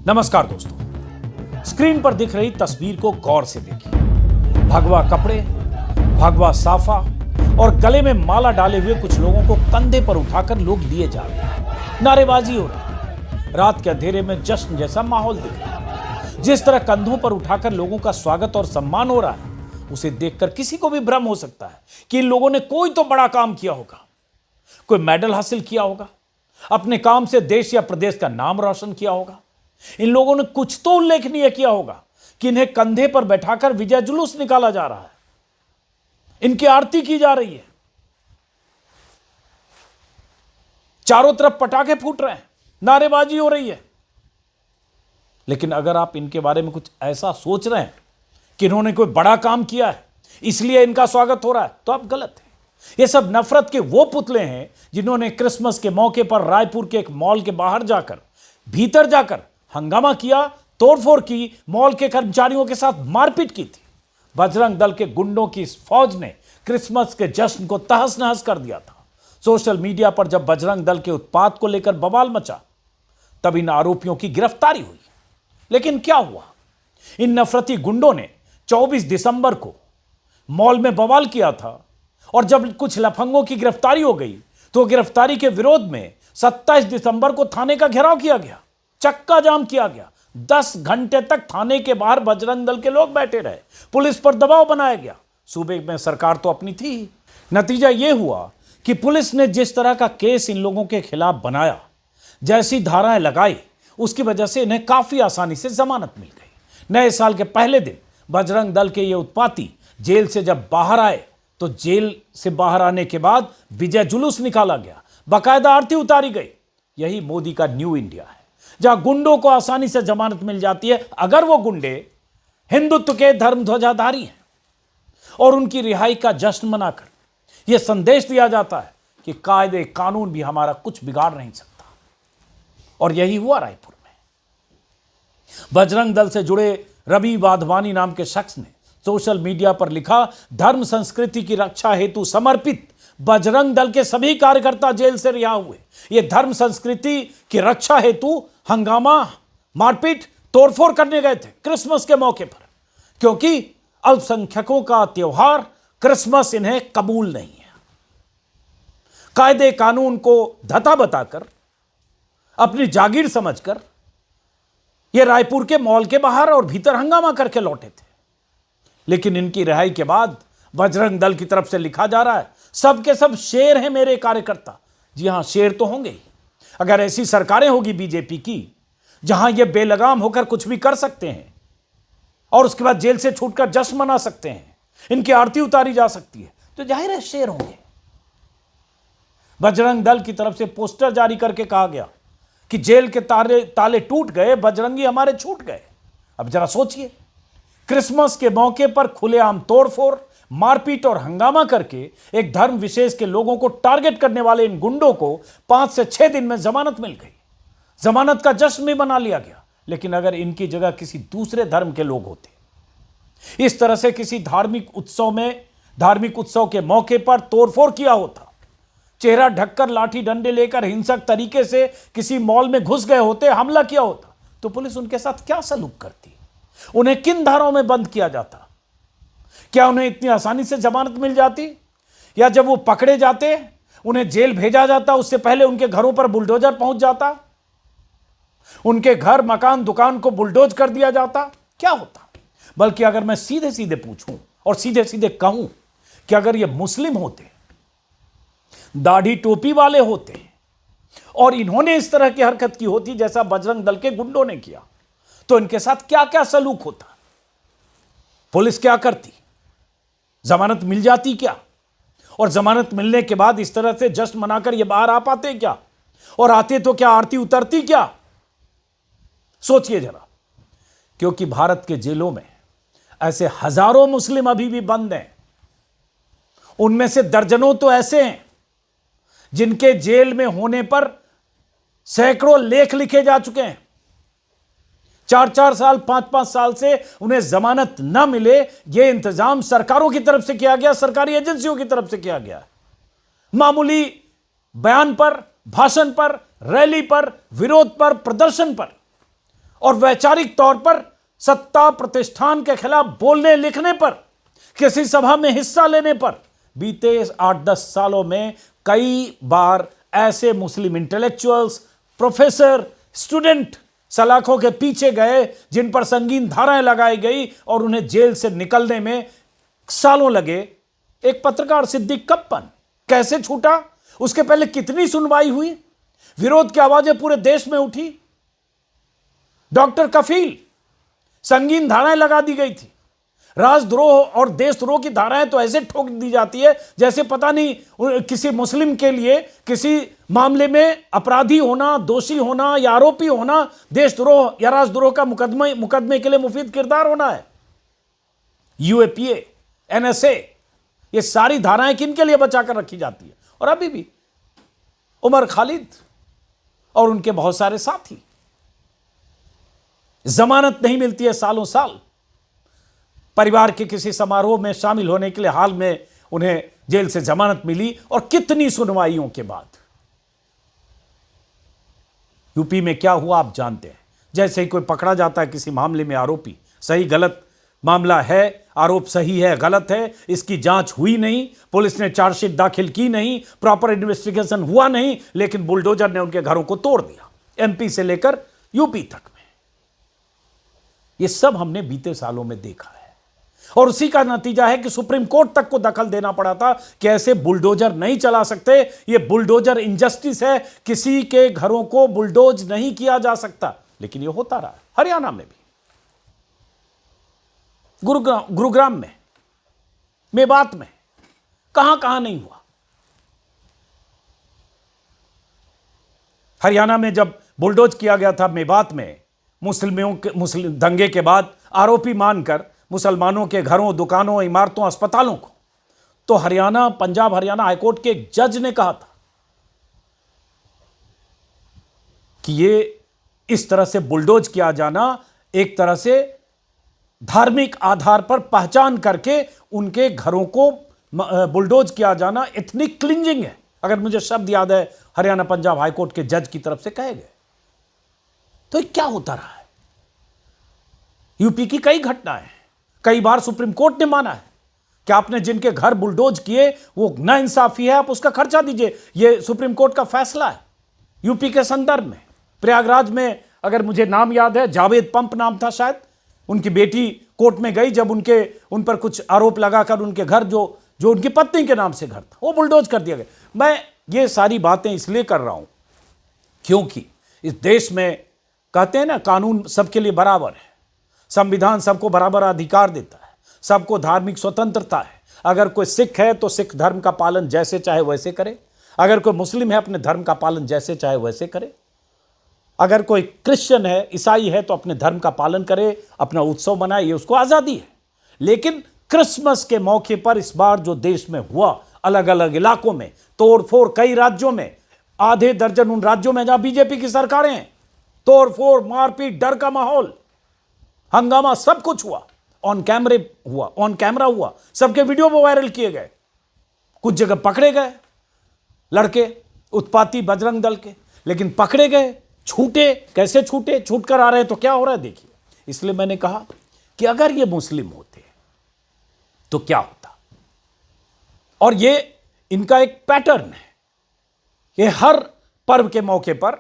नमस्कार दोस्तों, स्क्रीन पर दिख रही तस्वीर को गौर से देखिए। भगवा कपड़े, भगवा साफा और गले में माला डाले हुए कुछ लोगों को कंधे पर उठाकर लोग लिए जा रहे हैं। नारेबाजी हो रही है। रात के अंधेरे में जश्न जैसा माहौल दिख रहा है। जिस तरह कंधों पर उठाकर लोगों का स्वागत और सम्मान हो रहा है, उसे देखकर किसी को भी भ्रम हो सकता है कि इन लोगों ने कोई तो बड़ा काम किया होगा, कोई मेडल हासिल किया होगा, अपने काम से देश या प्रदेश का नाम रोशन किया होगा। इन लोगों ने कुछ तो उल्लेखनीय किया होगा कि इन्हें कंधे पर बैठाकर विजय जुलूस निकाला जा रहा है, इनकी आरती की जा रही है, चारों तरफ पटाखे फूट रहे हैं, नारेबाजी हो रही है। लेकिन अगर आप इनके बारे में कुछ ऐसा सोच रहे हैं कि इन्होंने कोई बड़ा काम किया है इसलिए इनका स्वागत हो रहा है, तो आप गलत हैं। ये सब नफरत के वो पुतले हैं जिन्होंने क्रिसमस के मौके पर रायपुर के एक मॉल के बाहर जाकर, भीतर जाकर हंगामा किया, तोड़फोड़ की, मॉल के कर्मचारियों के साथ मारपीट की थी। बजरंग दल के गुंडों की इस फौज ने क्रिसमस के जश्न को तहस नहस कर दिया था। सोशल मीडिया पर जब बजरंग दल के उत्पात को लेकर बवाल मचा, तब इन आरोपियों की गिरफ्तारी हुई। लेकिन क्या हुआ? इन नफरती गुंडों ने 24 दिसंबर को मॉल में बवाल किया था और जब कुछ लफंगों की गिरफ्तारी हो गई तो गिरफ्तारी के विरोध में 27 दिसंबर को थाने का घेराव किया गया, चक्का जाम किया गया। 10 घंटे तक थाने के बाहर बजरंग दल के लोग बैठे रहे, पुलिस पर दबाव बनाया गया। सूबे में सरकार तो अपनी थी ही। नतीजा यह हुआ कि पुलिस ने जिस तरह का केस इन लोगों के खिलाफ बनाया, जैसी धाराएं लगाई, उसकी वजह से इन्हें काफी आसानी से जमानत मिल गई। नए साल के पहले दिन बजरंग दल के ये उत्पाती जेल से जब बाहर आए तो जेल से बाहर आने के बाद विजय जुलूस निकाला गया, बाकायदा आरती उतारी गई। यही मोदी का न्यू इंडिया है, जहां गुंडों को आसानी से जमानत मिल जाती है अगर वो गुंडे हिंदुत्व के धर्म ध्वजाधारी हैं, और उनकी रिहाई का जश्न मनाकर यह संदेश दिया जाता है कि कायदे कानून भी हमारा कुछ बिगाड़ नहीं सकता। और यही हुआ रायपुर में। बजरंग दल से जुड़े रवि वाधवानी नाम के शख्स ने सोशल मीडिया पर लिखा, धर्म संस्कृति की रक्षा हेतु समर्पित बजरंग दल के सभी कार्यकर्ता जेल से रिहा हुए। ये धर्म संस्कृति की रक्षा हेतु हंगामा, मारपीट, तोड़फोड़ करने गए थे क्रिसमस के मौके पर, क्योंकि अल्पसंख्यकों का त्योहार क्रिसमस इन्हें कबूल नहीं है। कायदे कानून को धता बताकर, अपनी जागीर समझकर ये रायपुर के मॉल के बाहर और भीतर हंगामा करके लौटे थे। लेकिन इनकी रिहाई के बाद बजरंग दल की तरफ से लिखा जा रहा है, सब के सब शेर हैं मेरे कार्यकर्ता। जी हां, शेर तो होंगे ही। अगर ऐसी सरकारें होगी बीजेपी की जहां ये बेलगाम होकर कुछ भी कर सकते हैं और उसके बाद जेल से छूटकर जश्न मना सकते हैं, इनकी आरती उतारी जा सकती है, तो जाहिर है शेर होंगे। बजरंग दल की तरफ से पोस्टर जारी करके कहा गया कि जेल के ताले टूट गए, बजरंगी हमारे छूट गए। अब जरा सोचिए, क्रिसमस के मौके पर खुलेआम तोड़फोड़, मारपीट और हंगामा करके एक धर्म विशेष के लोगों को टारगेट करने वाले इन गुंडों को 5 से 6 दिन में जमानत मिल गई। जमानत का जश्न भी मना लिया गया। लेकिन अगर इनकी जगह किसी दूसरे धर्म के लोग होते, इस तरह से किसी धार्मिक उत्सव के मौके पर तोड़फोड़ किया होता, चेहरा ढककर लाठी डंडे लेकर हिंसक तरीके से किसी मॉल में घुस गए होते, हमला किया होता, तो पुलिस उनके साथ क्या सलूक करती? उन्हें किन धाराओं में बंद किया जाता? क्या उन्हें इतनी आसानी से जमानत मिल जाती? या जब वो पकड़े जाते उन्हें जेल भेजा जाता, उससे पहले उनके घरों पर बुलडोजर पहुंच जाता, उनके घर, मकान, दुकान को बुलडोज कर दिया जाता? क्या होता? बल्कि अगर मैं सीधे सीधे पूछूं और सीधे सीधे कहूं कि अगर ये मुस्लिम होते, दाढ़ी टोपी वाले होते और इन्होंने इस तरह की हरकत की होती जैसा बजरंग दल के गुंडों ने किया, तो इनके साथ क्या क्या सलूक होता? पुलिस क्या करती? जमानत मिल जाती क्या? और जमानत मिलने के बाद इस तरह से जश्न मनाकर ये बाहर आ पाते क्या? और आते तो क्या आरती उतरती क्या? सोचिए जरा। क्योंकि भारत के जेलों में ऐसे हजारों मुस्लिम अभी भी बंद हैं। उनमें से दर्जनों तो ऐसे हैं जिनके जेल में होने पर सैकड़ों लेख लिखे जा चुके हैं। 4-4 साल, 5-5 साल से उन्हें जमानत न मिले, यह इंतजाम सरकारों की तरफ से किया गया, सरकारी एजेंसियों की तरफ से किया गया। मामूली बयान पर, भाषण पर, रैली पर, विरोध पर, प्रदर्शन पर और वैचारिक तौर पर सत्ता प्रतिष्ठान के खिलाफ बोलने लिखने पर, किसी सभा में हिस्सा लेने पर बीते 8-10 सालों में कई बार ऐसे मुस्लिम इंटेलेक्चुअल्स, प्रोफेसर, स्टूडेंट सलाखों के पीछे गए जिन पर संगीन धाराएं लगाई गई और उन्हें जेल से निकलने में सालों लगे। एक पत्रकार सिद्दीक कप्पन कैसे छूटा, उसके पहले कितनी सुनवाई हुई, विरोध की आवाजें पूरे देश में उठी। डॉक्टर कफील, संगीन धाराएं लगा दी गई थी। राजद्रोह और देशद्रोह की धाराएं तो ऐसे ठोक दी जाती है जैसे पता नहीं किसी मुस्लिम के लिए किसी मामले में अपराधी होना, दोषी होना या आरोपी होना देशद्रोह या राजद्रोह का मुकदमे के लिए मुफीद किरदार होना है। यूएपीए, एनएसए, ये सारी धाराएं किनके लिए बचाकर रखी जाती है। और अभी भी उमर खालिद और उनके बहुत सारे साथी, जमानत नहीं मिलती है सालों साल। परिवार के किसी समारोह में शामिल होने के लिए हाल में उन्हें जेल से जमानत मिली और कितनी सुनवाइयों के बाद। यूपी में क्या हुआ आप जानते हैं। जैसे ही कोई पकड़ा जाता है किसी मामले में आरोपी, सही गलत मामला है, आरोप सही है गलत है, इसकी जांच हुई नहीं, पुलिस ने चार्जशीट दाखिल की नहीं, प्रॉपर इन्वेस्टिगेशन हुआ नहीं, लेकिन बुलडोजर ने उनके घरों को तोड़ दिया, एमपी से लेकर यूपी तक में। ये सब हमने बीते सालों में देखा है और उसी का नतीजा है कि सुप्रीम कोर्ट तक को दखल देना पड़ा था कि ऐसे बुलडोजर नहीं चला सकते, ये बुलडोजर इंजस्टिस है, किसी के घरों को बुलडोज नहीं किया जा सकता। लेकिन ये होता रहा। हरियाणा में भी, गुरुग्राम में, मेवात में, कहां कहां नहीं हुआ। हरियाणा में जब बुलडोज किया गया था मेवात में, मुस्लिम दंगे के बाद आरोपी मानकर मुसलमानों के घरों, दुकानों, इमारतों, अस्पतालों को, तो हरियाणा, पंजाब हरियाणा हाईकोर्ट के एक जज ने कहा था कि ये इस तरह से बुलडोज किया जाना एक तरह से धार्मिक आधार पर पहचान करके उनके घरों को बुलडोज किया जाना एथनिक क्लिंजिंग है। अगर मुझे शब्द याद है, हरियाणा पंजाब हाईकोर्ट के जज की तरफ से कहे गए। तो ये क्या होता रहा है। यूपी की कई घटनाएं, कई बार सुप्रीम कोर्ट ने माना है कि आपने जिनके घर बुलडोज किए वो नाइंसाफी है, आप उसका खर्चा दीजिए। ये सुप्रीम कोर्ट का फैसला है। यूपी के संदर्भ में प्रयागराज में, अगर मुझे नाम याद है, जावेद पंप नाम था शायद, उनकी बेटी कोर्ट में गई जब उन पर कुछ आरोप लगाकर उनके घर जो उनकी पत्नी के नाम से घर था वो बुलडोज कर दिया गया। मैं ये सारी बातें इसलिए कर रहा हूं क्योंकि इस देश में कहते हैं ना, कानून सबके लिए बराबर है, संविधान सबको बराबर अधिकार देता है, सबको धार्मिक स्वतंत्रता है। अगर कोई सिख है तो सिख धर्म का पालन जैसे चाहे वैसे करे, अगर कोई मुस्लिम है अपने धर्म का पालन जैसे चाहे वैसे करे, अगर कोई क्रिश्चियन है, ईसाई है तो अपने धर्म का पालन करे, अपना उत्सव मनाए, ये उसको आज़ादी है। लेकिन क्रिसमस के मौके पर इस बार जो देश में हुआ, अलग अलग इलाकों में तोड़फोड़, कई राज्यों में, आधे दर्जन उन राज्यों में जहां बीजेपी की सरकारें हैं, तोड़फोड़, मारपीट, डर का माहौल, हंगामा, सब कुछ हुआ, ऑन कैमरा हुआ, सबके वीडियो वो वायरल किए गए। कुछ जगह पकड़े गए लड़के उत्पाती बजरंग दल के, लेकिन पकड़े गए, छूटे, कैसे छूटे, छूट कर आ रहे हैं तो क्या हो रहा है देखिए। इसलिए मैंने कहा कि अगर ये मुस्लिम होते तो क्या होता। और ये इनका एक पैटर्न है, ये हर पर्व के मौके पर,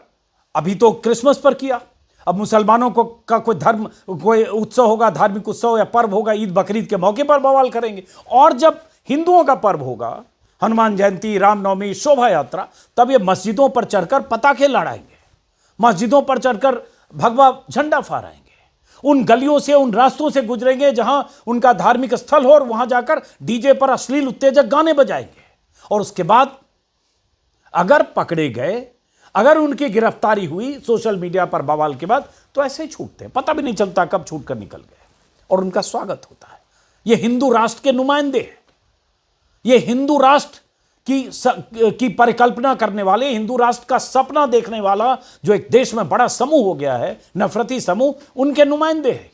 अभी तो क्रिसमस पर किया, अब मुसलमानों को का कोई उत्सव होगा, धार्मिक उत्सव या पर्व होगा, ईद बकरीद के मौके पर बवाल करेंगे। और जब हिंदुओं का पर्व होगा, हनुमान जयंती, रामनवमी, शोभा यात्रा, तब ये मस्जिदों पर चढ़कर पताखे लड़ाएंगे, मस्जिदों पर चढ़कर भगवा झंडा फहराएंगे, उन गलियों से, उन रास्तों से गुजरेंगे जहां उनका धार्मिक स्थल हो, और वहां जाकर डीजे पर अश्लील उत्तेजक गाने बजाएंगे। और उसके बाद अगर पकड़े गए, अगर उनकी गिरफ्तारी हुई सोशल मीडिया पर बवाल के बाद, तो ऐसे ही छूटते हैं, पता भी नहीं चलता कब छूट कर निकल गए, और उनका स्वागत होता है। ये हिंदू राष्ट्र के नुमाइंदे हैं, ये हिंदू राष्ट्र की परिकल्पना करने वाले, हिंदू राष्ट्र का सपना देखने वाला जो एक देश में बड़ा समूह हो गया है, नफरती समूह, उनके नुमाइंदे हैं।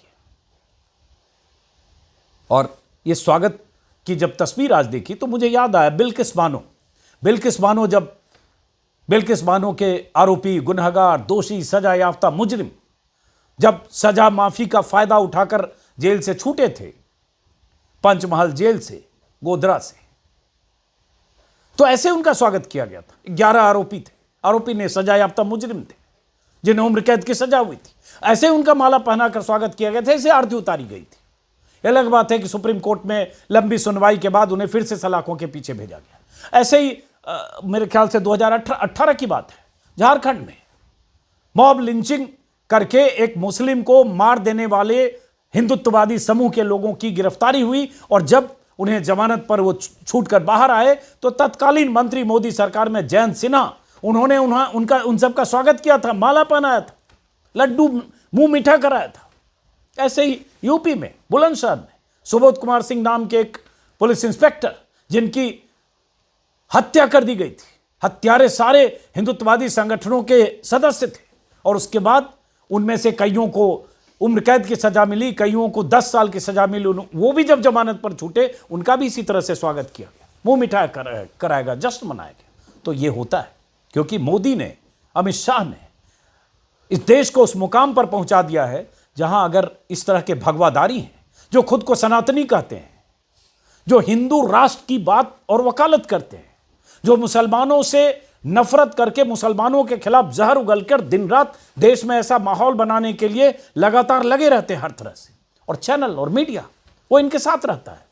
और ये स्वागत की जब तस्वीर आज देखी तो मुझे याद आया बिल्किस बानो, जब बिल्किस बानो के आरोपी, गुनहगार, दोषी, सजा याफ्ता मुजरिम जब सजा माफी का फायदा उठाकर जेल से छूटे थे, पंचमहल जेल से, गोधरा से, तो ऐसे उनका स्वागत किया गया था। 11 आरोपी थे, आरोपी ने सजा याफ्ता मुजरिम थे जिन्हें उम्र कैद की सजा हुई थी। ऐसे उनका माला पहनाकर स्वागत किया गया था, इसे आरती उतारी गई थी। अलग बात है कि सुप्रीम कोर्ट में लंबी सुनवाई के बाद उन्हें फिर से सलाखों के पीछे भेजा गया। ऐसे ही मेरे ख्याल से 2018 की बात है, झारखंड में मॉब लिंचिंग करके एक मुस्लिम को मार देने वाले हिंदुत्ववादी समूह के लोगों की गिरफ्तारी हुई, और जब उन्हें जमानत पर वो छूट कर बाहर आए तो तत्कालीन मंत्री मोदी सरकार में जयंत सिन्हा, उन्होंने उन सबका स्वागत किया था, माला पहनाया था, लड्डू मुंह मीठा कराया था। ऐसे ही यूपी में बुलंदशहर में सुबोध कुमार सिंह नाम के एक पुलिस इंस्पेक्टर, जिनकी हत्या कर दी गई थी, हत्यारे सारे हिंदुत्ववादी संगठनों के सदस्य थे, और उसके बाद उनमें से कईयों को उम्र कैद की सजा मिली, कईयों को 10 साल की सजा मिली। वो भी जब जमानत पर छूटे, उनका भी इसी तरह से स्वागत किया गया, मुंह मिठाई कराएगा, जश्न मनाया गया। तो ये होता है क्योंकि मोदी ने, अमित शाह ने इस देश को उस मुकाम पर पहुंचा दिया है जहां अगर इस तरह के भगवादारी हैं, जो खुद को सनातनी कहते हैं, जो हिंदू राष्ट्र की बात और वकालत करते हैं, जो मुसलमानों से नफरत करके मुसलमानों के खिलाफ जहर उगलकर दिन रात देश में ऐसा माहौल बनाने के लिए लगातार लगे रहते हैं हर तरह से, और चैनल और मीडिया वो इनके साथ रहता है,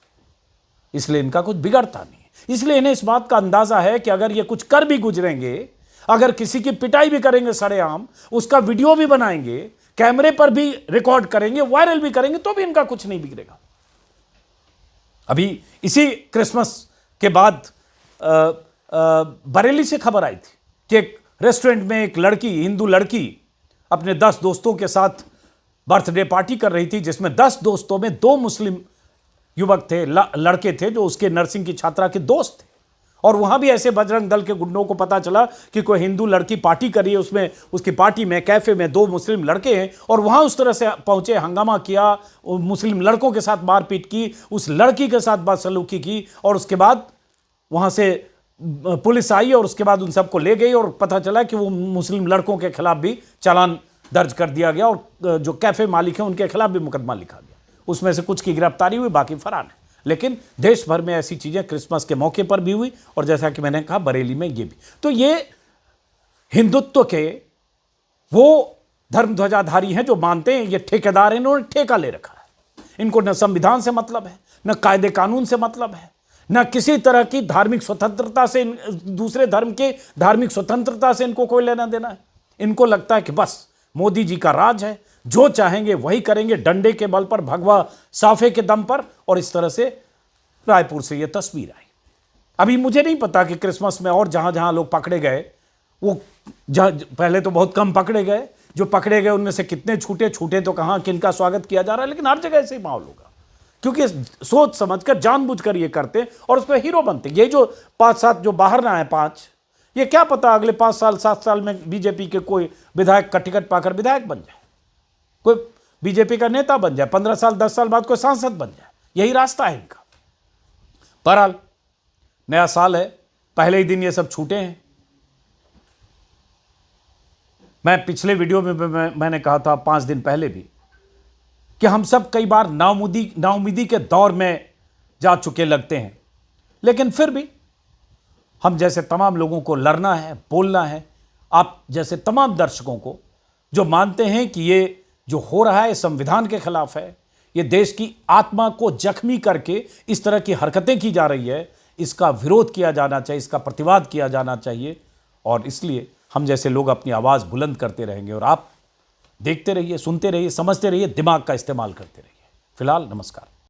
इसलिए इनका कुछ बिगड़ता नहीं है। इसलिए इन्हें इस बात का अंदाजा है कि अगर ये कुछ कर भी गुजरेंगे, अगर किसी की पिटाई भी करेंगे सरेआम, उसका वीडियो भी बनाएंगे, कैमरे पर भी रिकॉर्ड करेंगे, वायरल भी करेंगे, तो भी इनका कुछ नहीं बिगड़ेगा। अभी इसी क्रिसमस के बाद बरेली से खबर आई थी कि एक रेस्टोरेंट में एक लड़की, हिंदू लड़की, अपने 10 दोस्तों के साथ बर्थडे पार्टी कर रही थी, जिसमें 10 दोस्तों में 2 मुस्लिम युवक थे, लड़के थे, जो उसके नर्सिंग की छात्रा के दोस्त थे। और वहां भी ऐसे बजरंग दल के गुंडों को पता चला कि कोई हिंदू लड़की पार्टी कर रही है, उसमें उसकी पार्टी में कैफे में 2 मुस्लिम लड़के हैं, और वहां उस तरह से पहुंचे, हंगामा किया, मुस्लिम लड़कों के साथ मारपीट की, उस लड़की के साथ बदसलूकी की, और उसके बाद वहां से पुलिस आई और उसके बाद उन सबको ले गई, और पता चला कि वो मुस्लिम लड़कों के खिलाफ भी चालान दर्ज कर दिया गया, और जो कैफे मालिक हैं उनके खिलाफ भी मुकदमा लिखा गया। उसमें से कुछ की गिरफ्तारी हुई, बाकी फरार है। लेकिन देश भर में ऐसी चीजें क्रिसमस के मौके पर भी हुई, और जैसा कि मैंने कहा बरेली में ये भी। तो ये हिंदुत्व के वो धर्म ध्वजाधारी हैं जो मानते हैं ये ठेकेदार हैं, इन्होंने ठेका ले रखा है। इनको न संविधान से मतलब है, न कायदे कानून से मतलब है, न किसी तरह की धार्मिक स्वतंत्रता से, दूसरे धर्म के धार्मिक स्वतंत्रता से इनको कोई लेना देना है। इनको लगता है कि बस मोदी जी का राज है, जो चाहेंगे वही करेंगे, डंडे के बल पर, भगवा साफे के दम पर। और इस तरह से रायपुर से यह तस्वीर आई। अभी मुझे नहीं पता कि क्रिसमस में और जहां जहां लोग पकड़े गए, वो पहले तो बहुत कम पकड़े गए, जो पकड़े गए उनमें से कितने छूटे तो कहां किनका स्वागत किया जा रहा है, लेकिन हर जगह ऐसे ही माहौल होगा, क्योंकि सोच समझकर जानबूझकर ये करते हैं और उस पर हीरो बनते हैं। ये जो 5-7 जो बाहर ना है, 5, ये क्या पता अगले 5 साल 7 साल में बीजेपी के कोई विधायक का टिकट पाकर विधायक बन जाए, कोई बीजेपी का नेता बन जाए, 15 साल 10 साल बाद कोई सांसद बन जाए। यही रास्ता है इनका। बहरहाल नया साल है, पहले ही दिन ये सब छूटे हैं। मैं पिछले वीडियो में मैंने कहा था 5 दिन पहले भी कि हम सब कई बार नाउमीदी के दौर में जा चुके लगते हैं, लेकिन फिर भी हम जैसे तमाम लोगों को लड़ना है, बोलना है, आप जैसे तमाम दर्शकों को जो मानते हैं कि ये जो हो रहा है संविधान के खिलाफ है, ये देश की आत्मा को जख्मी करके इस तरह की हरकतें की जा रही है, इसका विरोध किया जाना चाहिए, इसका प्रतिवाद किया जाना चाहिए। और इसलिए हम जैसे लोग अपनी आवाज़ बुलंद करते रहेंगे, और आप देखते रहिए, सुनते रहिए, समझते रहिए, दिमाग का इस्तेमाल करते रहिए। फिलहाल नमस्कार।